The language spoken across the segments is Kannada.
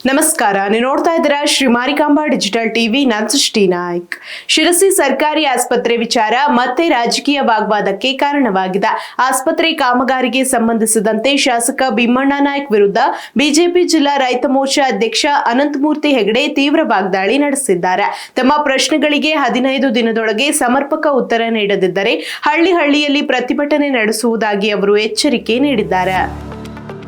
ನಮಸ್ಕಾರ, ನೀವು ನೋಡ್ತಾ ಇದ್ದೀರಾ ಶ್ರೀ ಮಾರಿಕಾಂಬಾ ಡಿಜಿಟಲ್ ಟಿವಿ. ನಾನು ಸೃಷ್ಟಿ ನಾಯ್ಕ್. ಶಿರಸಿ ಸರ್ಕಾರಿ ಆಸ್ಪತ್ರೆ ವಿಚಾರ ಮತ್ತೆ ರಾಜಕೀಯ ವಾಗ್ವಾದಕ್ಕೆ ಕಾರಣವಾಗಿದೆ. ಆಸ್ಪತ್ರೆ ಕಾಮಗಾರಿಗೆ ಸಂಬಂಧಿಸಿದಂತೆ ಶಾಸಕ ಭೀಮಣ್ಣ ನಾಯ್ಕ್ ವಿರುದ್ಧ ಬಿಜೆಪಿ ಜಿಲ್ಲಾ ರೈತ ಮೋರ್ಚಾ ಅಧ್ಯಕ್ಷ ಅನಂತಮೂರ್ತಿ ಹೆಗಡೆ ತೀವ್ರ ವಾಗ್ದಾಳಿ ನಡೆಸಿದ್ದಾರೆ. ತಮ್ಮ ಪ್ರಶ್ನೆಗಳಿಗೆ 15 ದಿನದೊಳಗೆ ಸಮರ್ಪಕ ಉತ್ತರ ನೀಡದಿದ್ದರೆ ಹಳ್ಳಿಯಲ್ಲಿ ಪ್ರತಿಭಟನೆ ನಡೆಸುವುದಾಗಿ ಅವರು ಎಚ್ಚರಿಕೆ ನೀಡಿದ್ದಾರೆ.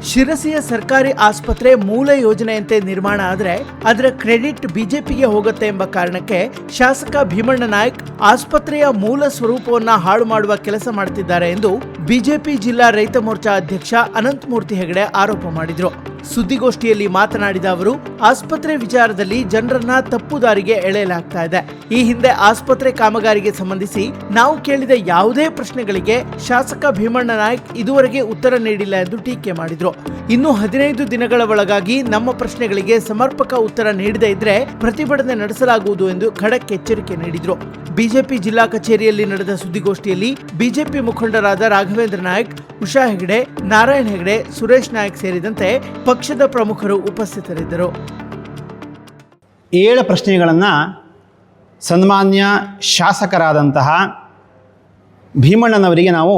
ಶಿರಸಿಯ ಸರ್ಕಾರಿ ಆಸ್ಪತ್ರೆ ಮೂಲ ಯೋಜನೆಯಂತೆ ನಿರ್ಮಾಣ ಆದರೆ ಅದರ ಕ್ರೆಡಿಟ್ ಬಿಜೆಪಿಗೆ ಹೋಗುತ್ತೆ ಎಂಬ ಕಾರಣಕ್ಕೆ ಶಾಸಕ ಭೀಮಣ್ಣ ನಾಯ್ಕ್ ಆಸ್ಪತ್ರೆಯ ಮೂಲ ಸ್ವರೂಪವನ್ನ ಹಾಳು ಮಾಡುವ ಕೆಲಸ ಮಾಡುತ್ತಿದ್ದಾರೆ ಎಂದು ಬಿಜೆಪಿ ಜಿಲ್ಲಾ ರೈತ ಮೋರ್ಚಾ ಅಧ್ಯಕ್ಷ ಅನಂತಮೂರ್ತಿ ಹೆಗಡೆ ಆರೋಪ ಮಾಡಿದರು. ಸುದ್ದಿಗೋಷ್ಠಿಯಲ್ಲಿ ಮಾತನಾಡಿದ ಅವರು, ಆಸ್ಪತ್ರೆ ವಿಚಾರದಲ್ಲಿ ಜನರನ್ನ ತಪ್ಪು ದಾರಿಗೆ ಎಳೆಯಲಾಗ್ತಾ ಇದೆ. ಈ ಹಿಂದೆ ಆಸ್ಪತ್ರೆ ಕಾಮಗಾರಿಗೆ ಸಂಬಂಧಿಸಿ ನಾವು ಕೇಳಿದ ಯಾವುದೇ ಪ್ರಶ್ನೆಗಳಿಗೆ ಶಾಸಕ ಭೀಮಣ್ಣ ನಾಯ್ಕ್ ಇದುವರೆಗೆ ಉತ್ತರ ನೀಡಿಲ್ಲ ಎಂದು ಟೀಕೆ ಮಾಡಿದ್ರು. ಇನ್ನು 15 ದಿನಗಳ ಒಳಗಾಗಿ ನಮ್ಮ ಪ್ರಶ್ನೆಗಳಿಗೆ ಸಮರ್ಪಕ ಉತ್ತರ ನೀಡದೇ ಇದ್ರೆ ಪ್ರತಿಭಟನೆ ನಡೆಸಲಾಗುವುದು ಎಂದು ಖಡಕ್ ಎಚ್ಚರಿಕೆ ನೀಡಿದ್ರು. ಬಿಜೆಪಿ ಜಿಲ್ಲಾ ಕಚೇರಿಯಲ್ಲಿ ನಡೆದ ಸುದ್ದಿಗೋಷ್ಠಿಯಲ್ಲಿ ಬಿಜೆಪಿ ಮುಖಂಡರಾದ ರಾಘವೇಂದ್ರ ನಾಯ್ಕ್, ಉಷಾ ಹೆಗಡೆ, ನಾರಾಯಣ್ ಹೆಗಡೆ, ಸುರೇಶ್ ನಾಯ್ಕ್ ಸೇರಿದಂತೆ ಪಕ್ಷದ ಪ್ರಮುಖರು ಉಪಸ್ಥಿತರಿದ್ದರು. 7 ಪ್ರಶ್ನೆಗಳನ್ನು ಸನ್ಮಾನ್ಯ ಶಾಸಕರಾದಂತಹ ಭೀಮಣ್ಣನವರಿಗೆ ನಾವು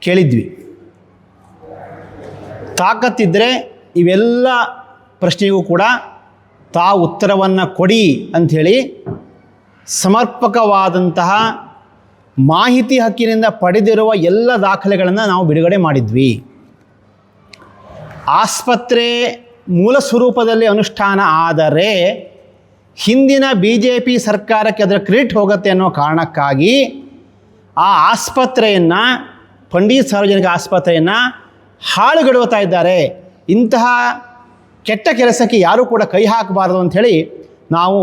ಕೇಳಿದ್ವಿ. ತಾಕತ್ತಿದ್ದರೆ ಇವೆಲ್ಲ ಪ್ರಶ್ನೆಗೂ ಕೂಡ ತಾವು ಉತ್ತರವನ್ನು ಕೊಡಿ ಅಂಥೇಳಿ ಸಮರ್ಪಕವಾದಂತಹ ಮಾಹಿತಿ ಹಕ್ಕಿನಿಂದ ಪಡೆದಿರುವ ಎಲ್ಲ ದಾಖಲೆಗಳನ್ನು ನಾವು ಬಿಡುಗಡೆ ಮಾಡಿದ್ವಿ. ಆಸ್ಪತ್ರೆ ಮೂಲ ಸ್ವರೂಪದಲ್ಲಿ ಅನುಷ್ಠಾನ ಆದರೆ ಹಿಂದಿನ BJP ಸರ್ಕಾರಕ್ಕೆ ಅದರ ಕ್ರೆಡಿಟ್ ಹೋಗುತ್ತೆ ಅನ್ನೋ ಕಾರಣಕ್ಕಾಗಿ ಆ ಆಸ್ಪತ್ರೆಯನ್ನು, ಪಂಡಿತ್ ಸಾರ್ವಜನಿಕ ಆಸ್ಪತ್ರೆಯನ್ನು ಹಾಳುಗೆಡುತ್ತಾ ಇದ್ದಾರೆ. ಇಂತಹ ಕೆಟ್ಟ ಕೆಲಸಕ್ಕೆ ಯಾರೂ ಕೂಡ ಕೈ ಹಾಕಬಾರದು ಅಂಥೇಳಿ ನಾವು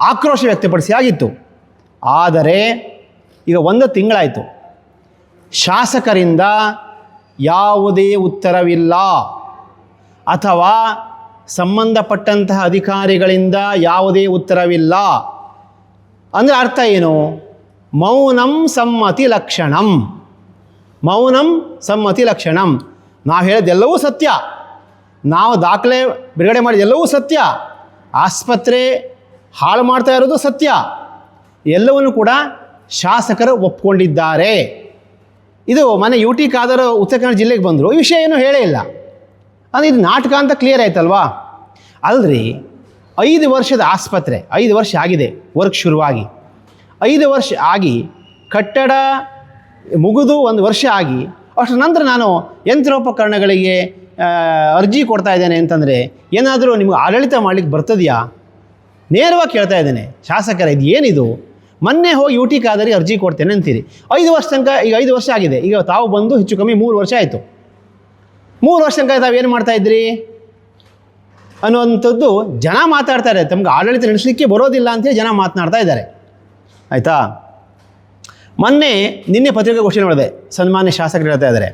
ಆಕ್ರೋಶ ವ್ಯಕ್ತಪಡಿಸಿ ಆಗಿತ್ತು. ಆದರೆ ಈಗ 1 ತಿಂಗಳಾಯಿತು, ಶಾಸಕರಿಂದ ಯಾವುದೇ ಉತ್ತರವಿಲ್ಲ ಅಥವಾ ಸಂಬಂಧಪಟ್ಟಂತಹ ಅಧಿಕಾರಿಗಳಿಂದ ಯಾವುದೇ ಉತ್ತರವಿಲ್ಲ. ಅಂದರೆ ಅರ್ಥ ಏನು? ಮೌನಂ ಸಮ್ಮತಿ ಲಕ್ಷಣಂ. ಮೌನಂ ಸಮ್ಮತಿ ಲಕ್ಷಣಂ. ನಾವು ಹೇಳಿದೆಲ್ಲವೂ ಸತ್ಯ, ನಾವು ದಾಖಲೆ ಬಿಡುಗಡೆ ಮಾಡಿದೆಲ್ಲವೂ ಸತ್ಯ, ಆಸ್ಪತ್ರೆ ಹಾಳು ಮಾಡ್ತಾ ಇರೋದು ಸತ್ಯ, ಎಲ್ಲವನ್ನೂ ಕೂಡ ಶಾಸಕರು ಒಪ್ಕೊಂಡಿದ್ದಾರೆ. ಇದು ಮನೆ UT ಖಾದರ್ ಉತ್ತರ ಕನ್ನಡ ಜಿಲ್ಲೆಗೆ ಬಂದರು, ಈ ವಿಷಯ ಏನೂ ಹೇಳೇ ಇಲ್ಲ. ಅಂದರೆ ಇದು ನಾಟಕ ಅಂತ ಕ್ಲಿಯರ್ ಆಯ್ತಲ್ವಾ? ಅಲ್ರಿ, 5 ವರ್ಷದ ಆಸ್ಪತ್ರೆ, 5 ವರ್ಷ ಆಗಿದೆ ವರ್ಕ್ ಶುರುವಾಗಿ, 5 ವರ್ಷ ಆಗಿ ಕಟ್ಟಡ ಮುಗಿದು 1 ವರ್ಷ ಆಗಿ ಅಷ್ಟರ ನಂತರ ನಾನು ಯಂತ್ರೋಪಕರಣಗಳಿಗೆ ಅರ್ಜಿ ಕೊಡ್ತಾ ಇದ್ದೇನೆ ಅಂತಂದರೆ ಏನಾದರೂ ನಿಮಗೆ ಆಡಳಿತ ಮಾಡಲಿಕ್ಕೆ ಬರ್ತದೆಯಾ? ನೇರವಾಗಿ ಕೇಳ್ತಾ ಇದ್ದೇನೆ ಶಾಸಕರ, ಇದು ಏನಿದು? ಮೊನ್ನೆ ಹೋಗಿ UT ಖಾದರಿಗೆ ಅರ್ಜಿ ಕೊಡ್ತೇನೆ ಅಂತೀರಿ. 5 ವರ್ಷ ತನಕ, ಈಗ 5 ವರ್ಷ ಆಗಿದೆ, ಈಗ ತಾವು ಬಂದು ಹೆಚ್ಚು ಕಮ್ಮಿ 3 ವರ್ಷ ಆಯಿತು. 3 ವರ್ಷ ತನಕ ತಾವೇನು ಮಾಡ್ತಾಯಿದ್ರಿ ಅನ್ನುವಂಥದ್ದು ಜನ ಮಾತಾಡ್ತಾರೆ. ತಮಗೆ ಆಡಳಿತ ನಡೆಸಲಿಕ್ಕೆ ಬರೋದಿಲ್ಲ ಅಂತೇಳಿ ಜನ ಮಾತನಾಡ್ತಾ ಇದ್ದಾರೆ. ಆಯಿತಾ? ನಿನ್ನೆ ಪತ್ರಿಕಾಗೋಷ್ಠಿ ನೋಡಿದೆ, ಸನ್ಮಾನ್ಯ ಶಾಸಕರು ಹೇಳ್ತಾ ಇದ್ದಾರೆ,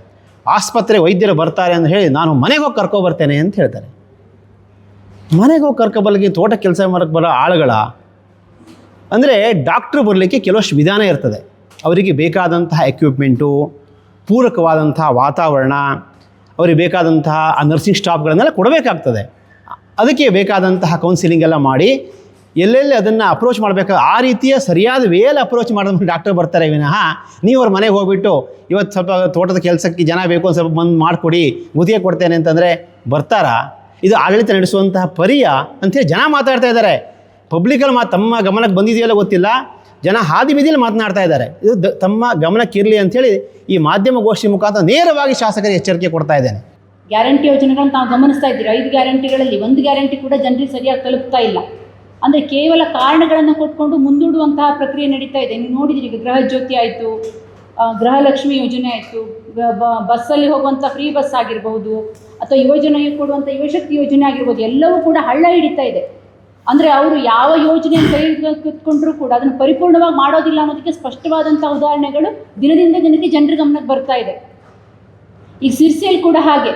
ಆಸ್ಪತ್ರೆ ವೈದ್ಯರು ಬರ್ತಾರೆ ಅಂತ ಹೇಳಿ ನಾನು ಮನೆಗೆ ಹೋಗಿ ಕರ್ಕೊಬರ್ತೇನೆ ಅಂತ ಹೇಳ್ತಾರೆ. ಮನೆಗೆ ಹೋಗಿ ಕರ್ಕೊಬರ್ಲಿಕ್ಕೆ ತೋಟ ಕೆಲಸ ಮಾಡಕ್ಕೆ ಬರೋ ಆಳುಗಳ ಅಂದರೆ ಡಾಕ್ಟ್ರು ಬರಲಿಕ್ಕೆ ಕೆಲವಷ್ಟು ವಿಧಾನ ಇರ್ತದೆ. ಅವರಿಗೆ ಬೇಕಾದಂತಹ ಎಕ್ವಿಪ್ಮೆಂಟು, ಪೂರಕವಾದಂತಹ ವಾತಾವರಣ, ಅವರಿಗೆ ಬೇಕಾದಂತಹ ಆ ನರ್ಸಿಂಗ್ ಸ್ಟಾಫ್ಗಳನ್ನೆಲ್ಲ ಕೊಡಬೇಕಾಗ್ತದೆ. ಅದಕ್ಕೆ ಬೇಕಾದಂತಹ ಕೌನ್ಸಿಲಿಂಗ್ ಎಲ್ಲ ಮಾಡಿ ಎಲ್ಲೆಲ್ಲಿ ಅದನ್ನು ಅಪ್ರೋಚ್ ಮಾಡಬೇಕು, ಆ ರೀತಿಯ ಸರಿಯಾದ ವೇಯಲ್ಲಿ ಅಪ್ರೋಚ್ ಮಾಡಿದ ಡಾಕ್ಟರ್ ಬರ್ತಾರೆ ವಿನಃ ನೀವು ಅವ್ರ ಮನೆಗೆ ಹೋಗ್ಬಿಟ್ಟು ಇವತ್ತು ಸ್ವಲ್ಪ ತೋಟದ ಕೆಲಸಕ್ಕೆ ಜನ ಬೇಕು, ಒಂದು ಸ್ವಲ್ಪ ಬಂದು ಮಾಡಿಕೊಡಿ, ಗುತ್ತಿಗೆ ಕೊಡ್ತೇನೆ ಅಂತಂದರೆ ಬರ್ತಾರಾ? ಇದು ಆಡಳಿತ ನಡೆಸುವಂತಹ ಪರಿಯ ಅಂಥೇಳಿ ಜನ ಮಾತಾಡ್ತಾ ಇದ್ದಾರೆ. ಪಬ್ಲಿಕಲ್ಲಿ ತಮ್ಮ ಗಮನಕ್ಕೆ ಬಂದಿದೆಯಲ್ಲ ಗೊತ್ತಿಲ್ಲ, ಜನ ಹಾದಿ ಬೀದಿಯಲ್ಲಿ ಮಾತನಾಡ್ತಾ ಇದ್ದಾರೆ. ಇದು ತಮ್ಮ ಗಮನಕ್ಕಿರಲಿ ಅಂಥೇಳಿ ಈ ಮಾಧ್ಯಮ ಗೋಷ್ಠಿ ಮುಖಾಂತರ ನೇರವಾಗಿ ಶಾಸಕರಿಗೆ ಎಚ್ಚರಿಕೆ ಕೊಡ್ತಾ ಇದ್ದೇನೆ. ಗ್ಯಾರಂಟಿ ಯೋಜನೆಗಳನ್ನು ತಾವು ಗಮನಿಸ್ತಾ ಇದ್ದೀರಿ. 5 ಗ್ಯಾರಂಟಿಗಳಲ್ಲಿ 1 ಗ್ಯಾರಂಟಿ ಕೂಡ ಜನರಿಗೆ ಸರಿಯಾಗಿ ತಲುಪ್ತಾ ಇಲ್ಲ. ಅಂದರೆ ಕೇವಲ ಕಾರಣಗಳನ್ನು ಕೊಟ್ಕೊಂಡು ಮುಂದೂಡುವಂತಹ ಪ್ರಕ್ರಿಯೆ ನಡೀತಾ ಇದೆ. ನೀವು ನೋಡಿದಿರಿ, ಈಗ ಗೃಹ ಜ್ಯೋತಿ ಆಯಿತು, ಗೃಹಲಕ್ಷ್ಮಿ ಯೋಜನೆ ಆಯಿತು, ಬಸ್ಸಲ್ಲಿ ಹೋಗುವಂಥ ಫ್ರೀ ಬಸ್ ಆಗಿರ್ಬೋದು, ಅಥವಾ ಯುವಜನೆಗೆ ಕೊಡುವಂಥ ಯುವಶಕ್ತಿ ಯೋಜನೆ ಆಗಿರ್ಬೋದು, ಎಲ್ಲವೂ ಕೂಡ ಹಳ್ಳ ಹಿಡಿತಾ ಇದೆ. ಅಂದರೆ ಅವರು ಯಾವ ಯೋಜನೆಯನ್ನು ತೆಗೆದುಕೊಂಡ್ರೂ ಕೂಡ ಅದನ್ನು ಪರಿಪೂರ್ಣವಾಗಿ ಮಾಡೋದಿಲ್ಲ ಅನ್ನೋದಕ್ಕೆ ಸ್ಪಷ್ಟವಾದಂಥ ಉದಾಹರಣೆಗಳು ದಿನದಿಂದ ದಿನಕ್ಕೆ ಜನರ ಗಮನಕ್ಕೆ ಬರ್ತಾ ಇದೆ. ಈಗ ಸಿರ್ಸಿಯಲ್ಲಿ ಕೂಡ ಹಾಗೆ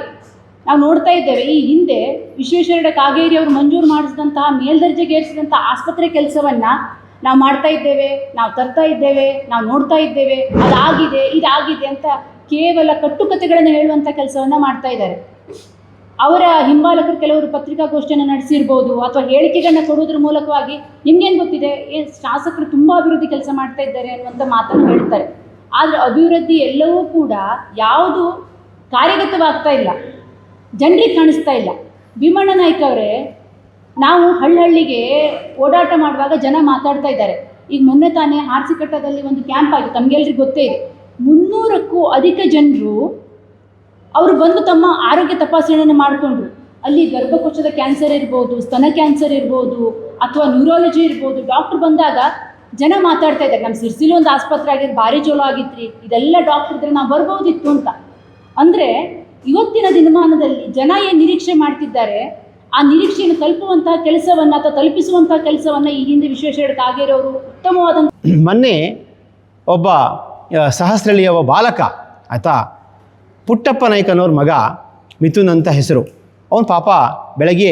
ನಾವು ನೋಡ್ತಾ ಇದ್ದೇವೆ. ಈ ಹಿಂದೆ ವಿಶ್ವೇಶ್ವರ ಕಾಗೇರಿ ಅವರು ಮಂಜೂರು ಮಾಡಿಸಿದಂತಹ ಮೇಲ್ದರ್ಜೆಗೇರಿಸಿದಂಥ ಆಸ್ಪತ್ರೆ ಕೆಲಸವನ್ನು ನಾವು ಮಾಡ್ತಾ ಇದ್ದೇವೆ, ನಾವು ತರ್ತಾ ಇದ್ದೇವೆ, ನಾವು ನೋಡ್ತಾ ಇದ್ದೇವೆ, ಅದಾಗಿದೆ, ಇದಾಗಿದೆ ಅಂತ ಕೇವಲ ಕಟ್ಟುಕತೆಗಳನ್ನು ಹೇಳುವಂಥ ಕೆಲಸವನ್ನು ಮಾಡ್ತಾ ಇದ್ದಾರೆ. ಅವರ ಹಿಂಬಾಲಕರು ಕೆಲವರು ಪತ್ರಿಕಾಗೋಷ್ಠಿಯನ್ನು ನಡೆಸಿರ್ಬೋದು ಅಥವಾ ಹೇಳಿಕೆಗಳನ್ನ ಕೊಡೋದ್ರ ಮೂಲಕವಾಗಿ ನಿಮ್ಗೇನು ಗೊತ್ತಿದೆ ಶಾಸಕರು ತುಂಬ ಅಭಿವೃದ್ಧಿ ಕೆಲಸ ಮಾಡ್ತಾ ಇದ್ದಾರೆ ಅನ್ನುವಂಥ ಮಾತನ್ನು ಹೇಳ್ತಾರೆ. ಆದರೆ ಅಭಿವೃದ್ಧಿ ಎಲ್ಲವೂ ಕೂಡ ಯಾವುದು ಕಾರ್ಯಗತವಾಗ್ತಾ ಇಲ್ಲ, ಜನರಿಗೆ ಕಾಣಿಸ್ತಾ ಇಲ್ಲ. ಭೀಮಣ್ಣ ನಾಯ್ಕ ಅವರೇ, ನಾವು ಹಳ್ಳಿಗೆ ಓಡಾಟ ಮಾಡುವಾಗ ಜನ ಮಾತಾಡ್ತಾ ಇದ್ದಾರೆ. ಈಗ ಮೊನ್ನೆ ತಾನೇ ಹಾರ್ಸಿಕಟ್ಟದಲ್ಲಿ ಒಂದು ಕ್ಯಾಂಪ್ ಆಗಿ ತಮಗೆಲ್ರಿಗೂ ಗೊತ್ತೇ ಇದೆ, 300ಕ್ಕೂ ಅಧಿಕ ಜನರು ಅವರು ಬಂದು ತಮ್ಮ ಆರೋಗ್ಯ ತಪಾಸಣೆಯನ್ನು ಮಾಡಿಕೊಂಡ್ರು. ಅಲ್ಲಿ ಗರ್ಭಕೋಶದ ಕ್ಯಾನ್ಸರ್ ಇರ್ಬೋದು, ಸ್ತನ ಕ್ಯಾನ್ಸರ್ ಇರ್ಬೋದು, ಅಥವಾ ನ್ಯೂರಾಲಜಿ ಇರ್ಬೋದು. ಡಾಕ್ಟ್ರು ಬಂದಾಗ ಜನ ಮಾತಾಡ್ತಾ ಇದ್ದಾರೆ, ನಮ್ಮ ಸಿರ್ಸಿಲಿ ಒಂದು ಆಸ್ಪತ್ರೆ ಆಗಿದ್ದು ಭಾರಿ ಚಲೋ ಆಗಿತ್ತು, ಇದೆಲ್ಲ ಡಾಕ್ಟ್ರ್ ಇದ್ರೆ ನಾವು ಬರ್ಬೋದಿತ್ತು ಅಂತ. ಅಂದರೆ ಇವತ್ತಿನ ದಿನಮಾನದಲ್ಲಿ ಜನ ಏನು ನಿರೀಕ್ಷೆ ಮಾಡ್ತಿದ್ದಾರೆ, ಆ ನಿರೀಕ್ಷೆಯನ್ನು ತಲುಪುವಂತಹ ಕೆಲಸವನ್ನು ಅಥವಾ ತಲುಪಿಸುವಂತಹ ಕೆಲಸವನ್ನು ಈ ಹಿಂದೆ ವಿಶ್ವೇಶ್ವರ ಕಾಗೇರವರು ಉತ್ತಮವಾದಂಥ ಮೊನ್ನೆ ಒಬ್ಬ ಸಹಸ್ರಳ್ಳಿಯ ಒಬ್ಬ ಬಾಲಕ ಆಯಿತಾ, ಪುಟ್ಟಪ್ಪ ನಾಯ್ಕನವ್ರ ಮಗ ಮಿಥುನ್ ಅಂತ ಹೆಸರು. ಅವನು ಪಾಪ ಬೆಳಗ್ಗೆ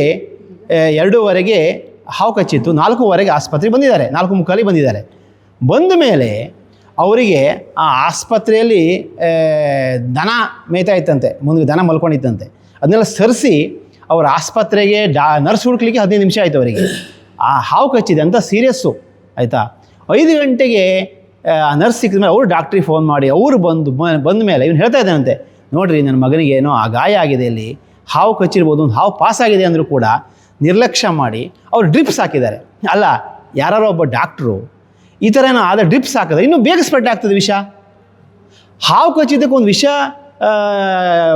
2:15 ಹಾವು ಕಚ್ಚಿತ್ತು, 4:15 ಆಸ್ಪತ್ರೆಗೆ ಬಂದಿದ್ದಾರೆ, 4:45 ಬಂದಿದ್ದಾರೆ. ಬಂದ ಮೇಲೆ ಅವರಿಗೆ ಆ ಆಸ್ಪತ್ರೆಯಲ್ಲಿ ದನ ಮೇಯ್ತಾ ಇತ್ತಂತೆ, ಮುಂದೆ ದನ ಮಲ್ಕೊಂಡಿತ್ತಂತೆ. ಅದನ್ನೆಲ್ಲ ಸರಿಸಿ ಅವ್ರ ಆಸ್ಪತ್ರೆಗೆ ನರ್ಸ್ ಹುಡುಕ್ಲಿಕ್ಕೆ 15 ನಿಮಿಷ ಆಯಿತು ಅವರಿಗೆ. ಆ ಹಾವು ಕಚ್ಚಿದೆ ಅಂತ ಸೀರಿಯಸ್ಸು ಆಯಿತಾ. 5 ಗಂಟೆಗೆ ನರ್ಸ್ ಸಿಕ್ಕಿದ ಮೇಲೆ ಅವರು ಡಾಕ್ಟ್ರಿಗೆ ಫೋನ್ ಮಾಡಿ ಅವರು ಬಂದ ಮೇಲೆ ಇವನು ಹೇಳ್ತಾ ಇದ್ದಾನಂತೆ, ನೋಡಿರಿ ನನ್ನ ಮಗನಿಗೆ ಏನೋ ಆ ಗಾಯ ಆಗಿದೆ, ಇಲ್ಲಿ ಹಾವು ಕಚ್ಚಿರ್ಬೋದು, ಒಂದು ಹಾವು ಪಾಸ್ ಆಗಿದೆ ಅಂದರೂ ಕೂಡ ನಿರ್ಲಕ್ಷ್ಯ ಮಾಡಿ ಅವ್ರು ಡ್ರಿಪ್ಸ್ ಹಾಕಿದ್ದಾರೆ. ಅಲ್ಲ, ಯಾರೋ ಒಬ್ಬ ಡಾಕ್ಟ್ರು ಈ ಥರ ಏನೋ ಆದ ಡ್ರಿಪ್ಸ್ ಹಾಕಿದ್ರೆ ಇನ್ನೂ ಬೇಗ ಸ್ಪ್ರೆಡ್ ಆಗ್ತದೆ ವಿಷ. ಹಾವು ಕಚ್ಚಿದ್ದಕ್ಕೆ ಒಂದು ವಿಷ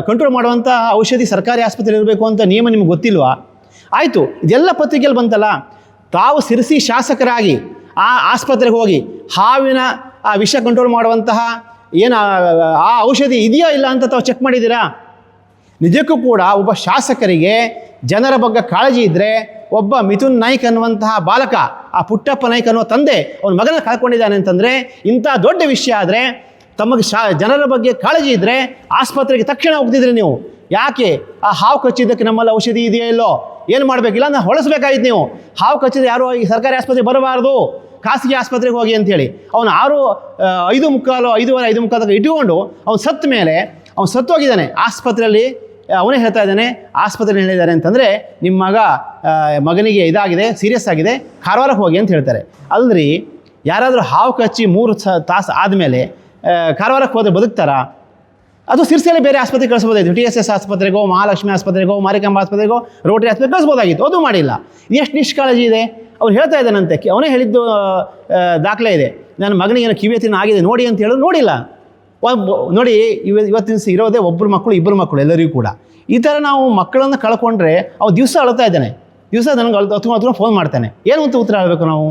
ಕಂಟ್ರೋಲ್ ಮಾಡುವಂಥ ಔಷಧಿ ಸರ್ಕಾರಿ ಆಸ್ಪತ್ರೆ ಇರಬೇಕು ಅಂತ ನಿಯಮ ನಿಮ್ಗೆ ಗೊತ್ತಿಲ್ವಾ? ಆಯಿತು, ಇದೆಲ್ಲ ಪತ್ರಿಕೆಯಲ್ಲಿ ಬಂತಲ್ಲ. ತಾವು ಸಿರ್ಸಿ ಶಾಸಕರಾಗಿ ಆ ಆಸ್ಪತ್ರೆಗೆ ಹೋಗಿ ಹಾವಿನ ಆ ವಿಷ ಕಂಟ್ರೋಲ್ ಮಾಡುವಂತಹ ಏನು ಆ ಔಷಧಿ ಇದೆಯೋ ಇಲ್ಲ ಅಂತ ತಾವು ಚೆಕ್ ಮಾಡಿದ್ದೀರಾ? ನಿಜಕ್ಕೂ ಕೂಡ ಒಬ್ಬ ಶಾಸಕರಿಗೆ ಜನರ ಬಗ್ಗೆ ಕಾಳಜಿ ಇದ್ದರೆ, ಒಬ್ಬ ಮಿಥುನ್ ನಾಯ್ಕ್ ಅನ್ನುವಂತಹ ಬಾಲಕ, ಆ ಪುಟ್ಟಪ್ಪ ನಾಯ್ಕ್ ಅನ್ನುವ ತಂದೆ ಅವನ ಮಗನ ಕಳ್ಕೊಂಡಿದ್ದಾನೆ ಅಂತಂದರೆ, ಇಂಥ ದೊಡ್ಡ ವಿಷಯ ಆದರೆ ತಮಗೆ ಜನರ ಬಗ್ಗೆ ಕಾಳಜಿ ಇದ್ದರೆ ಆಸ್ಪತ್ರೆಗೆ ತಕ್ಷಣ ಹೋಗ್ತಿದ್ರಿ ನೀವು. ಯಾಕೆ ಆ ಹಾವು ಕಚ್ಚಿದ್ದಕ್ಕೆ ನಮ್ಮಲ್ಲಿ ಔಷಧಿ ಇದೆಯೋ ಇಲ್ಲೋ ಏನು ಮಾಡಬೇಕಿಲ್ಲ, ನಾನು ಹೊಳಸ್ಬೇಕಾಗಿತ್ತು. ನೀವು ಹಾವು ಕಚ್ಚಿದ್ರೆ ಯಾರು ಈ ಸರ್ಕಾರಿ ಆಸ್ಪತ್ರೆಗೆ ಬರಬಾರ್ದು, ಖಾಸಗಿ ಆಸ್ಪತ್ರೆಗೆ ಹೋಗಿ ಅಂತೇಳಿ ಅವನು 5:45 ಇಟ್ಕೊಂಡು ಅವ್ನು ಸತ್ತ ಮೇಲೆ ಅವ್ನು ಸತ್ತೋಗಿದ್ದಾನೆ ಆಸ್ಪತ್ರೆಯಲ್ಲಿ. ಅವನೇ ಹೇಳ್ತಾ ಇದ್ದಾನೆ, ಆಸ್ಪತ್ರೆಯಲ್ಲಿ ಹೇಳಿದ್ದಾರೆ ಅಂತಂದರೆ ನಿಮ್ಮ ಮಗನಿಗೆ ಇದಾಗಿದೆ, ಸೀರಿಯಸ್ ಆಗಿದೆ, ಕಾರವಾರಕ್ಕೆ ಹೋಗಿ ಅಂತ ಹೇಳ್ತಾರೆ. ಅಲ್ರಿ, ಯಾರಾದರೂ ಹಾವು ಕಚ್ಚಿ 3 ತಾಸು ಆದಮೇಲೆ ಕಾರವಾರಕ್ಕೆ ಹೋದರೆ ಬದುಕ್ತಾರಾ? ಅದು ಸಿರ್ಸಿಯಲ್ಲಿ ಬೇರೆ ಆಸ್ಪತ್ರೆಗೆ ಕಳಿಸ್ಬೋದಾಗಿತ್ತು. TSS ಆಸ್ಪತ್ರೆಗೋ, ಮಹಾಲಕ್ಷ್ಮಿ ಆಸ್ಪತ್ರೆಗೋ, ಮಾರಿಕಾಂಬ ಆಸ್ಪತ್ರೆಗೋ, ರೋಟರಿ ಆಸ್ಪತ್ರೆಗೆ ಕಳಿಸ್ಬೋದಾಗಿತ್ತು. ಅದು ಮಾಡಿಲ್ಲ. ಎಷ್ಟು ನಿಷ್ಕಾಳಜಿ ಇದೆ. ಅವ್ನು ಹೇಳ್ತಾ ಇದ್ದಾನಂತೆ, ಅವನೇ ಹೇಳಿದ್ದು ದಾಖಲೆ ಇದೆ, ನನ್ನ ಮಗನಿಗೆ ಏನೋ ಕಿವಿಯತ್ತಿನ ಆಗಿದೆ ನೋಡಿ ಅಂತ ಹೇಳೋದು. ನೋಡಿಲ್ಲ. ನೋಡಿ, ಇವತ್ತಿನ ಇರೋದೇ ಒಬ್ಬರು ಮಕ್ಕಳು, 2 ಮಕ್ಕಳು ಎಲ್ಲರಿಗೂ ಕೂಡ. ಈ ಥರ ನಾವು ಮಕ್ಕಳನ್ನು ಕಳ್ಕೊಂಡ್ರೆ ಅವ್ನು ದಿವಸ ಅಳ್ತಾ ಇದ್ದಾನೆ, ದಿವಸ ನನಗೆ ಹತ್ಕೊಂಡು ಫೋನ್ ಮಾಡ್ತಾನೆ. ಏನು ಅಂತ ಉತ್ತರ ಹೇಳಬೇಕು ನಾವು?